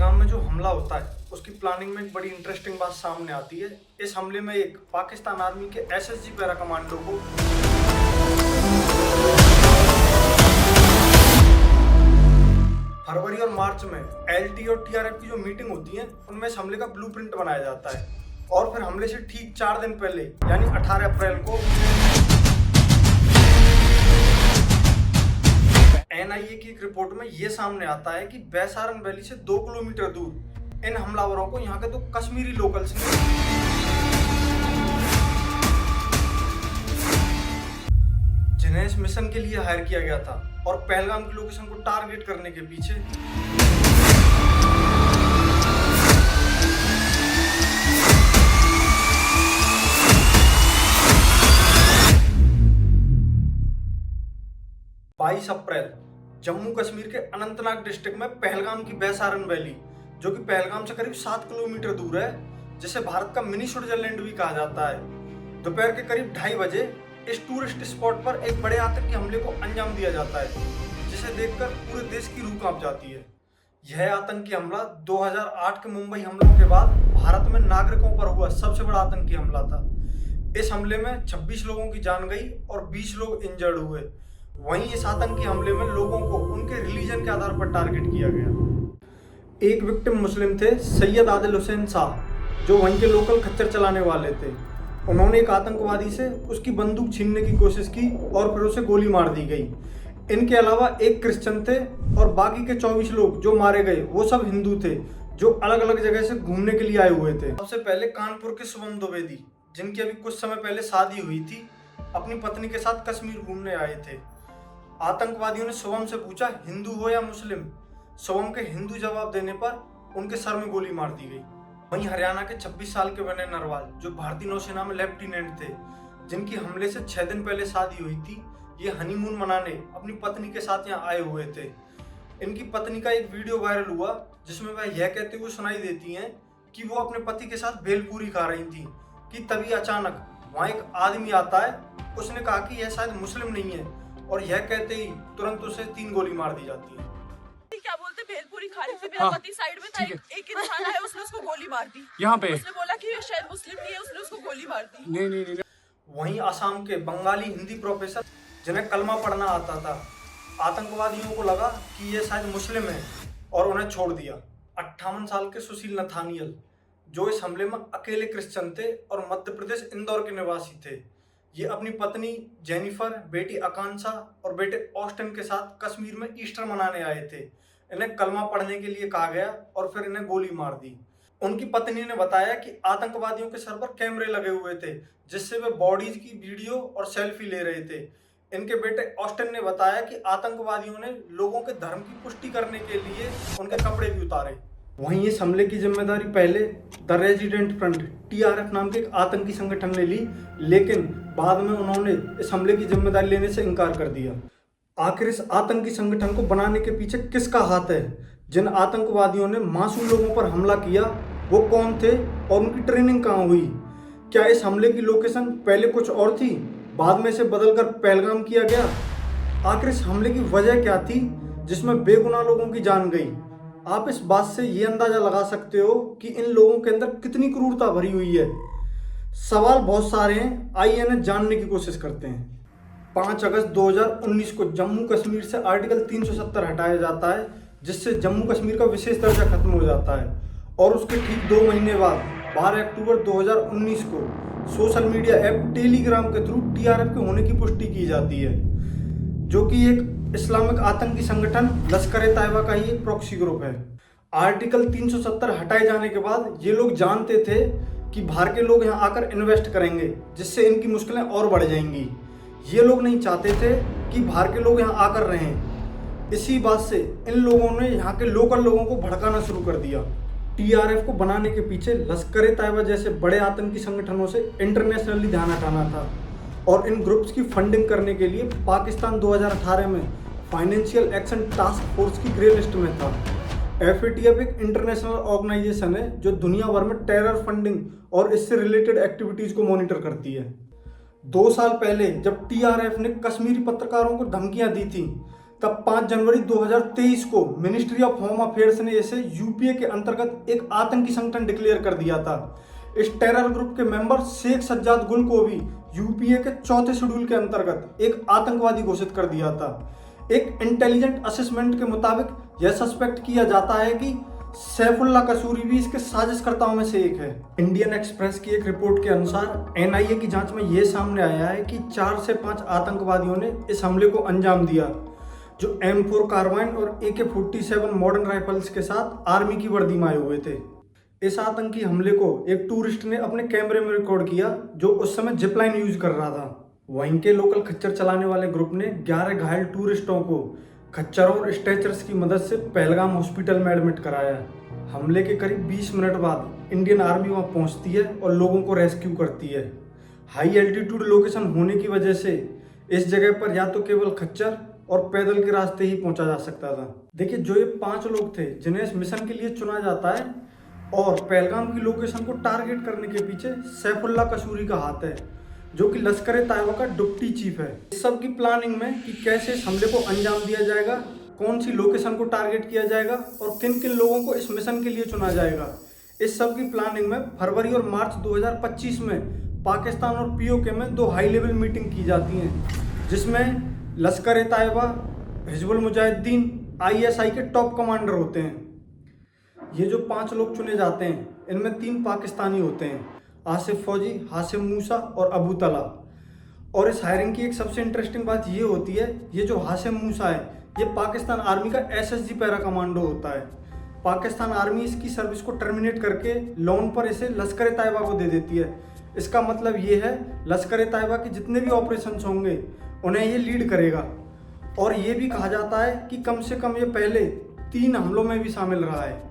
पहलगाम में जो हमला होता है उसकी प्लानिंग में एक बड़ी इंटरेस्टिंग बात सामने आती है। इस हमले में एक पाकिस्तान आर्मी के एसएसजी पैरा कमांडो को फरवरी और मार्च में एलटी और टीआरएफ की जो मीटिंग होती है उनमें इस हमले का ब्लूप्रिंट बनाया जाता है और फिर हमले से ठीक 4 दिन पहले यानी 18 अप्रैल को एनआईए की एक रिपोर्ट में यह सामने आता है कि बैसारन वैली से 2 किलोमीटर दूर इन हमलावरों को यहाँ के 2 कश्मीरी लोकल्स ने जिन्हें इस मिशन के लिए हायर किया गया था और पहलगाम की लोकेशन को टारगेट करने के पीछे अप्रैल जम्मू कश्मीर के अनंतनाग डिस्ट्रिक्ट में पहलगाम की बैसारन वैली, जो कि पहलगाम से करीब 7 किलोमीटर दूर है, जिसे भारत का मिनी स्विट्जरलैंड भी कहा जाता है, दोपहर के करीब 2:30 बजे इस टूरिस्ट स्पॉट पर एक बड़े आतंकी हमले को अंजाम दिया जाता है, जिसे देखकर पूरे देश की रूह कांप जाती है। यह आतंकी हमला 2008 के मुंबई हमलों के बाद भारत में नागरिकों पर हुआ सबसे बड़ा आतंकी हमला था। इस हमले में 26 लोगों की जान गई और 20 लोग इंजर्ड हुए। वहीं इस आतंकी हमले में लोगों को उनके रिलीजन के आधार पर टारगेट किया गया। एक विक्टिम मुस्लिम थे, सैयद आदिल हुसैन शाह, जो वहीं के लोकल खच्चर चलाने वाले थे। उन्होंने एक आतंकवादी से उसकी बंदूक छीनने की कोशिश की और फिर उसे गोली मार दी गई। इनके अलावा एक क्रिश्चियन थे और बाकी के 24 लोग जो मारे गए वो सब हिंदू थे, जो अलग अलग जगह से घूमने के लिए आए हुए थे। सबसे पहले कानपुर के शुभम द्विवेदी, जिनकी अभी कुछ समय पहले शादी हुई थी, अपनी पत्नी के साथ कश्मीर घूमने आए थे। आतंकवादियों ने शुभम से पूछा हिंदू हो या मुस्लिम। शुभम के हिंदू जवाब देने पर उनके सर में गोली मार दी गई। वहीं हरियाणा के 26 साल के विनय नरवाल, जो भारतीय नौसेना में लेफ्टिनेंट थे, जिनकी हमले से 6 दिन पहले शादी हुई थी, ये हनीमून मनाने अपनी पत्नी के साथ यहाँ आए हुए थे। इनकी पत्नी का एक वीडियो वायरल हुआ जिसमें वह यह कहते हुए सुनाई देती हैं कि वो अपने पति के साथ भेलपूरी खा रही थी कि तभी अचानक वहाँ एक आदमी आता है। उसने कहा कि यह शायद मुस्लिम नहीं है और यह कहते ही तुरंत उसे 3 गोली मार दी जाती है। क्या बोलते भेलपूरी खा रही थी, मेरा पति साइड में था, एक इंसान आया, उसने उसको गोली मार दी। यहाँ पे उसने बोला कि ये शायद मुस्लिम नहीं है, उसने उसको गोली मार दी। नहीं। वहीं असम के बंगाली हिंदी प्रोफेसर, जिन्हें कलमा पढ़ना आता था, आतंकवादियों को लगा कि ये शायद मुस्लिम है और उन्हें छोड़ दिया। 58 साल के सुशील नथानियल, जो इस हमले में अकेले क्रिश्चियन थे और मध्य प्रदेश इंदौर के निवासी थे, ये अपनी पत्नी जेनिफर, बेटी आकांक्षा और बेटे ऑस्टिन के साथ कश्मीर में ईस्टर मनाने आए थे। इन्हें कलमा पढ़ने के लिए कहा गया और फिर इन्हें गोली मार दी। उनकी पत्नी ने बताया कि आतंकवादियों के सर पर कैमरे लगे हुए थे, जिससे वे बॉडीज की वीडियो और सेल्फी ले रहे थे। इनके बेटे ऑस्टिन ने बताया कि आतंकवादियों ने लोगों के धर्म की पुष्टि करने के लिए उनके कपड़े भी उतारे। वहीं इस हमले की जिम्मेदारी पहले द रेजिडेंट फ्रंट टीआरएफ नाम के एक आतंकी संगठन ने ली, लेकिन बाद में उन्होंने इस हमले की जिम्मेदारी लेने से इनकार कर दिया। आखिर इस आतंकी संगठन को बनाने के पीछे किसका हाथ है? जिन आतंकवादियों ने मासूम लोगों पर हमला किया वो कौन थे और उनकी ट्रेनिंग कहाँ हुई? क्या इस हमले की लोकेशन पहले कुछ और थी, बाद में इसे बदलकर पहलगाम किया गया? आखिर इस हमले की वजह क्या थी जिसमें बेगुनाह लोगों की जान गई? आप इस बात से ये अंदाजा लगा सकते हो कि इन लोगों के अंदर कितनी क्रूरता भरी हुई है। सवाल बहुत सारे हैं, आइए इन्हें जानने की कोशिश करते हैं। 5 अगस्त 2019 को जम्मू कश्मीर से आर्टिकल 370 हटाया जाता है, जिससे जम्मू कश्मीर का विशेष दर्जा खत्म हो जाता है और उसके ठीक 2 महीने बाद 12 अक्टूबर 2019 को सोशल मीडिया ऐप टेलीग्राम के थ्रू टीआरएफ के होने की पुष्टि की जाती है, जो कि एक इस्लामिक आतंकी संगठन लश्कर-ए-तैयबा का ही एक प्रॉक्सी ग्रुप है। आर्टिकल 370 हटाए जाने के बाद ये लोग जानते थे कि बाहर के लोग यहाँ आकर इन्वेस्ट करेंगे, जिससे इनकी मुश्किलें और बढ़ जाएंगी। ये लोग नहीं चाहते थे कि बाहर के लोग यहाँ आकर रहें। इसी बात से इन लोगों ने यहाँ के लोकल लोगों को भड़काना शुरू कर दिया। टीआरएफ को बनाने के पीछे लश्कर-ए-तैयबा जैसे बड़े आतंकी संगठनों से इंटरनेशनली ध्यान हटाना था और इन ग्रुप्स की फंडिंग करने के लिए पाकिस्तान 2018 में फाइनेंशियल एक्शन टास्क फोर्स की ग्रे लिस्ट में था। एफएटीएफ एक इंटरनेशनल ऑर्गेनाइजेशन है जो दुनिया भर में टेरर फंडिंग और इससे रिलेटेड एक्टिविटीज को मॉनिटर करती है। 2 साल पहले जब टीआरएफ ने कश्मीरी पत्रकारों को धमकियां दी थी, तब 5 जनवरी 2023 को मिनिस्ट्री ऑफ होम अफेयर्स ने इसे यूपीए के अंतर्गत एक आतंकी संगठन डिक्लेयर कर दिया था। इस टेरर ग्रुप के मेंबर शेख सज्जाद गुल को भी यूपीए के 4थे शेड्यूल के अंतर्गत एक आतंकवादी घोषित कर दिया था। एक इंटेलिजेंट असेसमेंट के मुताबिक यह सस्पेक्ट किया जाता है कि सैफुल्ला कसूरी भी इसके साजिशकर्ताओं में से एक है। इंडियन एक्सप्रेस की एक रिपोर्ट के अनुसार एनआईए की जांच में यह सामने आया है कि 4 से 5 आतंकवादियों ने इस हमले को अंजाम दिया, जो M4 कार्बाइन और AK-47 मॉडर्न राइफल्स के साथ आर्मी की वर्दी में आए हुए थे। इस आतंकी हमले को एक टूरिस्ट ने अपने कैमरे में रिकॉर्ड किया, जो उस समय जिपलाइन यूज कर रहा था। वहीं के लोकल खच्चर चलाने वाले ग्रुप ने 11 घायल टूरिस्टों को खच्चरों और स्ट्रेचर्स की मदद से पहलगाम हॉस्पिटल में एडमिट कराया। हमले के करीब 20 मिनट बाद इंडियन आर्मी वहां पहुंचती है और लोगों को रेस्क्यू करती है। हाई एल्टीट्यूड लोकेशन होने की वजह से इस जगह पर या तो केवल खच्चर और पैदल के रास्ते ही पहुंचा जा सकता था। देखिए, जो ये 5 लोग थे जिन्हें इस मिशन के लिए चुना जाता है और पहलगाम की लोकेशन को टारगेट करने के पीछे सैफुल्ला कसूरी का हाथ है, जो कि लश्कर-ए-तैयबा का डिप्टी चीफ है। इस सब की प्लानिंग में कि कैसे इस हमले को अंजाम दिया जाएगा, कौन सी लोकेशन को टारगेट किया जाएगा और किन किन लोगों को इस मिशन के लिए चुना जाएगा, इस सब की प्लानिंग में फरवरी और मार्च 2025 में पाकिस्तान और पीओके में 2 हाई लेवल मीटिंग की जाती हैं, जिसमें लश्कर-ए-तैयबा, हिजबुल मुजाहिदीन, ISI के टॉप कमांडर होते हैं। ये जो 5 लोग चुने जाते हैं, इनमें 3 पाकिस्तानी होते हैं, आसिफ फौजी, हाशिम मूसा और अबू तला। और इस हायरिंग की एक सबसे इंटरेस्टिंग बात ये होती है, ये जो हाशिम मूसा है, ये पाकिस्तान आर्मी का SSG पैरा कमांडो होता है। पाकिस्तान आर्मी इसकी सर्विस को टर्मिनेट करके लोन पर इसे लश्कर-ए-तैयबा को दे देती है। इसका मतलब ये है, लश्कर-ए-तैयबा के जितने भी ऑपरेशंस होंगे उन्हें ये लीड करेगा। और ये भी कहा जाता है कि कम से कम ये पहले 3 हमलों में भी शामिल रहा है।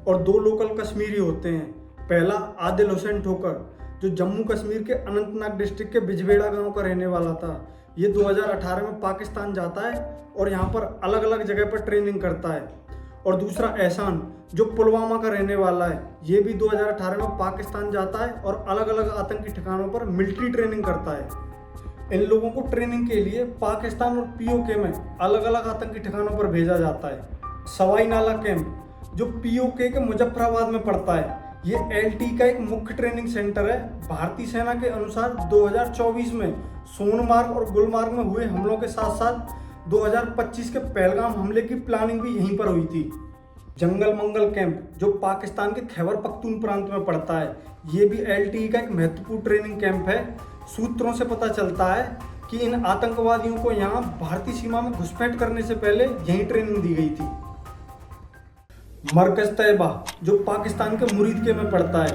और 2 लोकल कश्मीरी होते हैं। पहला आदिल हुसैन ठोकर, जो जम्मू कश्मीर के अनंतनाग डिस्ट्रिक्ट के बिजबेड़ा गांव का रहने वाला था। ये 2018 में पाकिस्तान जाता है और यहाँ पर अलग अलग जगह पर ट्रेनिंग करता है। और दूसरा एहसान, जो पुलवामा का रहने वाला है, ये भी 2018 में पाकिस्तान जाता है और अलग अलग आतंकी ठिकानों पर मिलिट्री ट्रेनिंग करता है। इन लोगों को ट्रेनिंग के लिए पाकिस्तान और पीओके में अलग अलग आतंकी ठिकानों पर भेजा जाता है। सवाई नाला कैंप, जो पीओके के मुजफ्फराबाद में पड़ता है, ये LT का एक मुख्य ट्रेनिंग सेंटर है। भारतीय सेना के अनुसार 2024 में सोनमार्ग और गुलमार्ग में हुए हमलों के साथ साथ 2025 के पहलगाम हमले की प्लानिंग भी यहीं पर हुई थी। जंगल मंगल कैंप, जो पाकिस्तान के खैबर पख्तून प्रांत में पड़ता है, ये भी LT का एक महत्वपूर्ण ट्रेनिंग कैंप है। सूत्रों से पता चलता है कि इन आतंकवादियों को यहाँ भारतीय सीमा में घुसपैठ करने से पहले यहीं ट्रेनिंग दी गई थी। मरकज तैयबा, जो पाकिस्तान के मुरीदके में पड़ता है,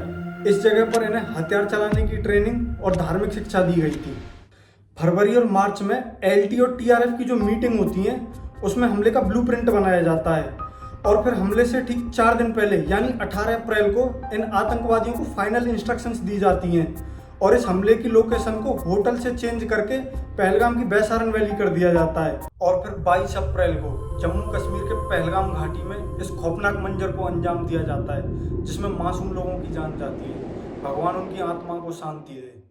इस जगह पर इन्हें हथियार चलाने की ट्रेनिंग और धार्मिक शिक्षा दी गई थी। फरवरी और मार्च में LT और TRF की जो मीटिंग होती है, उसमें हमले का ब्लूप्रिंट बनाया जाता है। और फिर हमले से ठीक 4 दिन पहले यानी 18 अप्रैल को इन आतंकवादियों को फाइनल इंस्ट्रक्शंस दी जाती हैं और इस हमले की लोकेशन को होटल से चेंज करके पहलगाम की बैसारन वैली कर दिया जाता है। और फिर 22 अप्रैल को जम्मू कश्मीर के पहलगाम घाटी में इस खौफनाक मंजर को अंजाम दिया जाता है, जिसमें मासूम लोगों की जान जाती है। भगवान उनकी आत्मा को शांति दे।